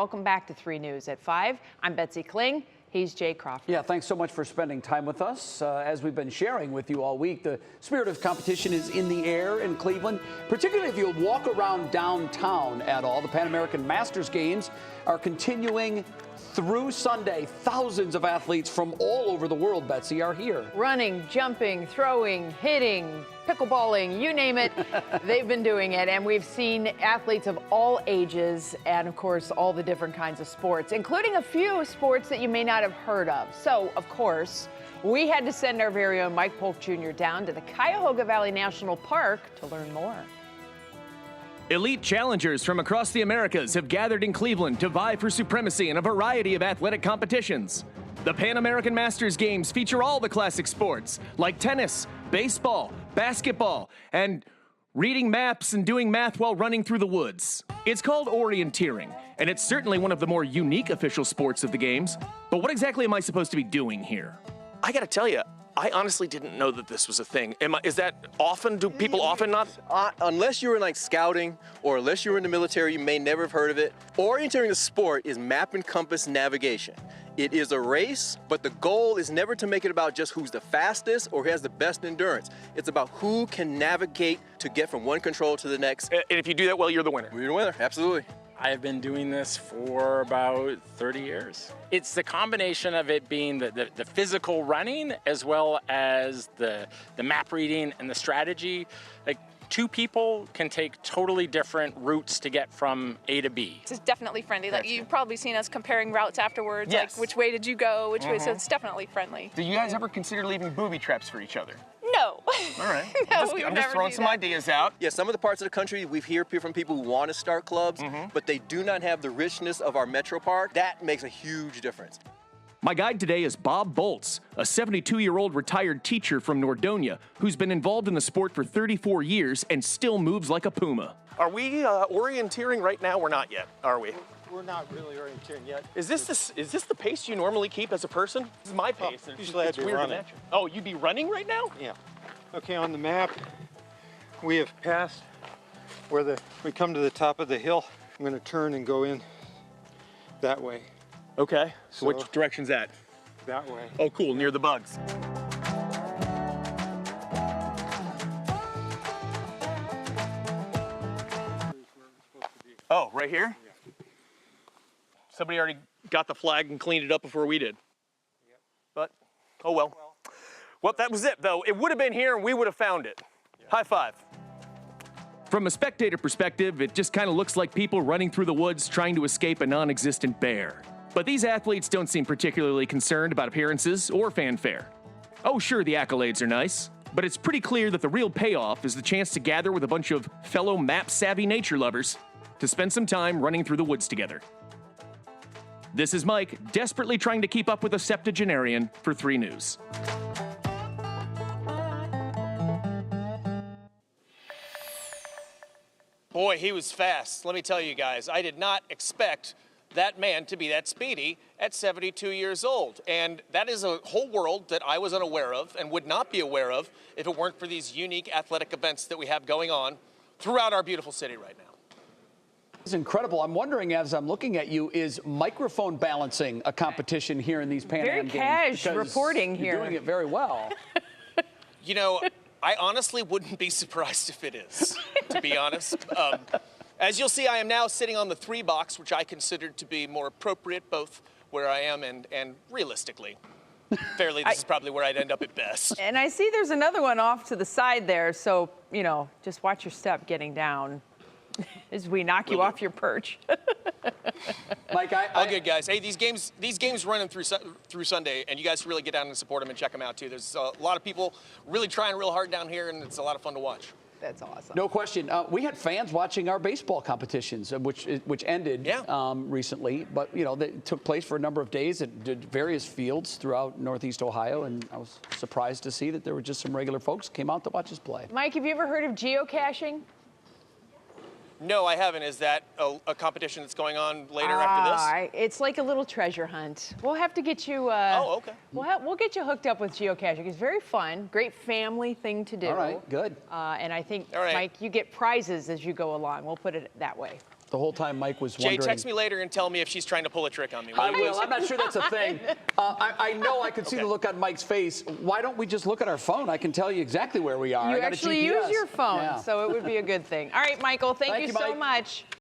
Welcome back to 3 News at 5. I'm Betsy Kling. He's Jay Crawford. Yeah, thanks so much for spending time with us. As we've been sharing with you all week, the spirit of competition is in the air in Cleveland, particularly if you walk around downtown at all. The Pan American Masters Games are continuing through Sunday. Thousands of athletes from all over the world, Betsy, are here. Running, jumping, throwing, hitting, pickleballing, you name it, they've been doing it. And we've seen athletes of all ages and, of course, all the different kinds of sports, including a few sports that you may not have heard of. So, of course, we had to send our very own Mike Polk Jr. down to the Cuyahoga Valley National Park to learn more. Elite challengers from across the Americas have gathered in Cleveland to vie for supremacy in a variety of athletic competitions. The Pan American Masters Games feature all the classic sports, like tennis, baseball, basketball, and reading maps and doing math while running through the woods. It's called Orienteering, and it's certainly one of the more unique official sports of the Games. But what exactly am I supposed to be doing here? I gotta tell you, I honestly didn't know that this was a thing. Is that often? Do people often not? Unless you're in like scouting or unless you're in the military, you may never have heard of it. Orienteering the sport is map and compass navigation. It is a race, but the goal is never to make it about just who's the fastest or who has the best endurance. It's about who can navigate to get from one control to the next. And if you do that well, you're the winner. You're the winner, absolutely. I have been doing this for about 30 years. It's the combination of it being the physical running as well as the map reading and the strategy. Like, two people can take totally different routes to get from A to B. It's definitely friendly. Like, you've probably seen us comparing routes afterwards. Yes. Like, which way did you go? Which way? So it's definitely friendly. Do you guys ever consider leaving booby traps for each other? No. All right. No, I'm just throwing some ideas out. Yeah, some of the parts of the country we hear from people who want to start clubs, but they do not have the richness of our metro park. That makes a huge difference. My guide today is Bob Boltz, a 72-year-old retired teacher from Nordonia who's been involved in the sport for 34 years and still moves like a puma. Are we orienteering right now? We're not yet, are we? We're not really orienteering yet. Is this the pace you normally keep as a person? This is my pace. Usually I'd be weird running. to match. Oh, you'd be running right now? Yeah. Okay, on the map, we have passed where we come to the top of the hill. I'm going to turn and go in that way. Okay. So which direction's that? That way. Oh, cool. Near the bugs. Oh, right here? Yeah. Somebody already got the flag and cleaned it up before we did. Yep. But, oh well. Well, that was it, though. It would have been here and we would have found it. Yeah. High five. From a spectator perspective, it just kind of looks like people running through the woods trying to escape a non-existent bear. But these athletes don't seem particularly concerned about appearances or fanfare. Oh, sure, the accolades are nice, but it's pretty clear that the real payoff is the chance to gather with a bunch of fellow map-savvy nature lovers to spend some time running through the woods together. This is Mike, desperately trying to keep up with a septuagenarian for 3 News. Boy, he was fast. Let me tell you guys, I did not expect that man to be that speedy at 72 years old. And that is a whole world that I was unaware of and would not be aware of if it weren't for these unique athletic events that we have going on throughout our beautiful city right now. It's incredible. I'm wondering, as I'm looking at you, is microphone balancing a competition here in these Pan Am Games? Very cash reporting here. You're doing it very well. You know, I honestly wouldn't be surprised if it is, to be honest. As you'll see, I am now sitting on the 3 box, which I considered to be more appropriate, both where I am and realistically. Fairly, this is probably where I'd end up at best. And I see there's another one off to the side there, so, you know, just watch your step getting down as we knock you off your perch. Mike, all good, guys. Hey, these games running through Sunday, and you guys really get down and support them and check them out, too. There's a lot of people really trying real hard down here, and it's a lot of fun to watch. That's awesome. No question. We had fans watching our baseball competitions, which ended recently, but you know they took place for a number of days at various fields throughout Northeast Ohio, and I was surprised to see that there were just some regular folks who came out to watch us play. Mike, have you ever heard of geocaching? No, I haven't. Is that a competition that's going on later after this? It's like a little treasure hunt. We'll have to get you. Oh, okay. We'll get you hooked up with geocaching. It's very fun, great family thing to do. All right, good. And I think, All right. Mike, you get prizes as you go along. We'll put it that way. The whole time Mike was Jay, wondering. text me later and tell me if she's trying to pull a trick on me. I will. I'm not sure that's a thing. I know I could see the look on Mike's face. Why don't we just look at our phone? I can tell you exactly where we are. You I got actually a GPS. use your phone, Yeah. so it would be a good thing. All right, Michael, thank you so Mike. much.